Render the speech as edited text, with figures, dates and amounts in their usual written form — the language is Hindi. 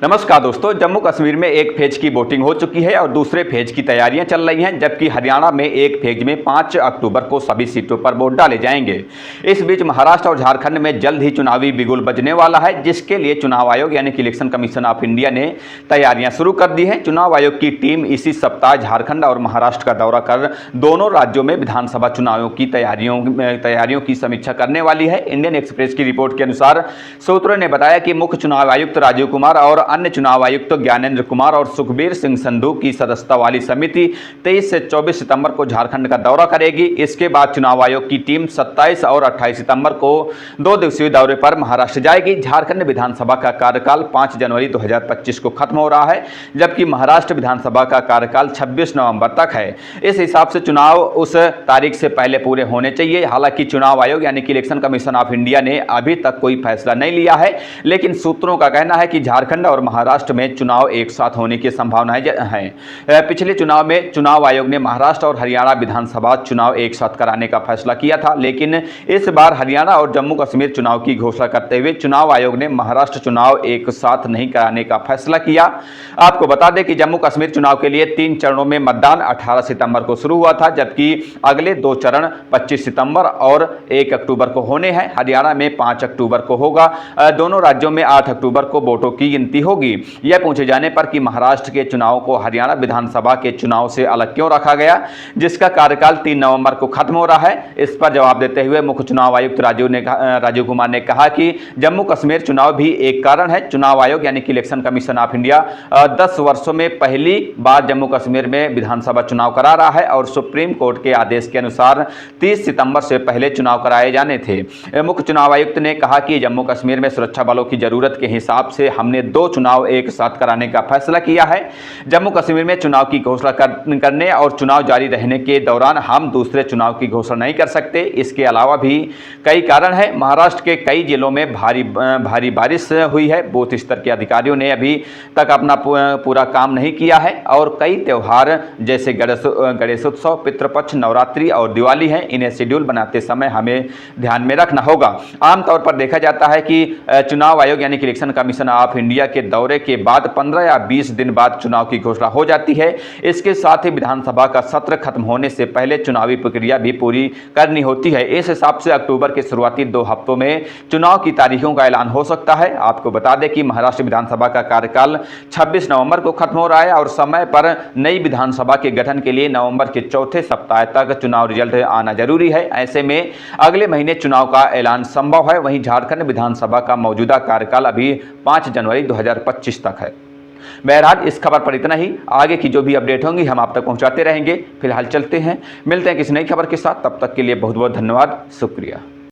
नमस्कार दोस्तों, जम्मू कश्मीर में एक फेज की वोटिंग हो चुकी है और दूसरे फेज की तैयारियां चल रही हैं, जबकि हरियाणा में एक फेज में 5 अक्टूबर को सभी सीटों पर वोट डाले जाएंगे। इस बीच महाराष्ट्र और झारखंड में जल्द ही चुनावी बिगुल बजने वाला है, जिसके लिए चुनाव आयोग यानी कि इलेक्शन कमीशन ऑफ इंडिया ने तैयारियां शुरू कर दी हैं। चुनाव आयोग की टीम इसी सप्ताह झारखंड और महाराष्ट्र का दौरा कर दोनों राज्यों में विधानसभा चुनावों की तैयारियों की समीक्षा करने वाली है। इंडियन एक्सप्रेस की रिपोर्ट के अनुसार सूत्रों ने बताया कि मुख्य चुनाव आयुक्त राजीव कुमार और अन्य चुनाव आयुक्त ज्ञानेंद्र कुमार और सुखबीर सिंह संधू की सदस्यता वाली समिति 23 से 24 सितंबर को झारखंड का दौरा करेगी। इसके बाद चुनाव आयोग की टीम 27 और 28 सितंबर को 2 दिवसीय दौरे पर महाराष्ट्र जाएगी। झारखंड विधानसभा का कार्यकाल 5 जनवरी 2025 को खत्म हो रहा है, जबकि महाराष्ट्र विधानसभा का कार्यकाल 26 नवंबर तक है। इस हिसाब से चुनाव उस तारीख से पहले पूरे होने चाहिए। हालांकि चुनाव आयोग यानी कि इलेक्शन कमीशन ऑफ इंडिया ने अभी तक कोई फैसला नहीं लिया है, लेकिन सूत्रों का कहना है कि झारखंड और महाराष्ट्र में चुनाव एक साथ होने की संभावनाएं हैं। पिछले चुनाव में चुनाव आयोग ने महाराष्ट्र और हरियाणा विधानसभा चुनाव एक साथ कराने का फैसला किया था, लेकिन इस बार हरियाणा और जम्मू कश्मीर चुनाव की घोषणा करते हुए चुनाव आयोग ने महाराष्ट्र चुनाव एक साथ नहीं कराने का फैसला किया। आपको बता दें कि जम्मू कश्मीर चुनाव के लिए 3 चरणों में मतदान 18 सितंबर को शुरू हुआ था, जबकि अगले 2 चरण 25 सितंबर और 1 अक्टूबर को होने हैं। हरियाणा में 5 अक्टूबर को होगा। दोनों राज्यों में 8 अक्टूबर को वोटों की गिनती होगी। यह पूछे जाने पर कि महाराष्ट्र के चुनाव को हरियाणा विधानसभा के चुनाव से अलग क्यों रखा गया, जिसका कार्यकाल 3 नवंबर को खत्म हो रहा है, इस पर जवाब देते हुए मुख्य चुनाव आयुक्त राजीव कुमार ने कहा कि जम्मू कश्मीर चुनाव भी एक कारण है। चुनाव आयोग यानी कि इलेक्शन कमीशन ऑफ इंडिया 10 वर्षों में पहली बार जम्मू कश्मीर में विधानसभा चुनाव करा रहा है और सुप्रीम कोर्ट के आदेश के अनुसार 30 सितंबर से पहले चुनाव कराए जाने थे। मुख्य चुनाव आयुक्त ने कहा कि जम्मू कश्मीर में सुरक्षा बलों की जरूरत के हिसाब से हमने 2 चुनाव एक साथ कराने का फैसला किया है। जम्मू कश्मीर में चुनाव की घोषणा करने और चुनाव जारी रहने के दौरान हम दूसरे चुनाव की घोषणा नहीं कर सकते। इसके अलावा भी कई कारण हैं। महाराष्ट्र के कई जिलों में भारी बारिश हुई है। बूथ स्तर के अधिकारियों ने अभी तक अपना पूरा काम नहीं किया है और कई त्यौहार जैसे गणेशोत्सव, पितृपक्ष, नवरात्रि और दिवाली हैं, इन्हें शेड्यूल बनाते समय हमें ध्यान में रखना होगा। आमतौर पर देखा जाता है कि चुनाव आयोग यानी कि इलेक्शन कमीशन ऑफ इंडिया के दौरे के बाद 15 या 20 दिन बाद चुनाव की घोषणा हो जाती है। इसके साथ ही विधानसभा का सत्र खत्म होने से पहले चुनावी प्रक्रिया भी पूरी करनी होती है। इस हिसाब से अक्टूबर के शुरुआती 2 हफ्तों में चुनाव की तारीखों का ऐलान हो सकता है। आपको बता दें कि महाराष्ट्र विधानसभा का कार्यकाल 26 नवंबर को खत्म हो रहा है और समय पर नई विधानसभा के गठन के लिए नवंबर के चौथे सप्ताह तक चुनाव रिजल्ट आना जरूरी है। ऐसे में अगले महीने चुनाव का ऐलान संभव है। वहीं झारखंड विधानसभा का मौजूदा कार्यकाल अभी 5 जनवरी 2025 तक है। बहरहाल इस खबर पर इतना ही। आगे की जो भी अपडेट होंगी हम आप तक पहुंचाते रहेंगे। फिलहाल चलते हैं, मिलते हैं किसी नई खबर के साथ। तब तक के लिए बहुत बहुत धन्यवाद, शुक्रिया।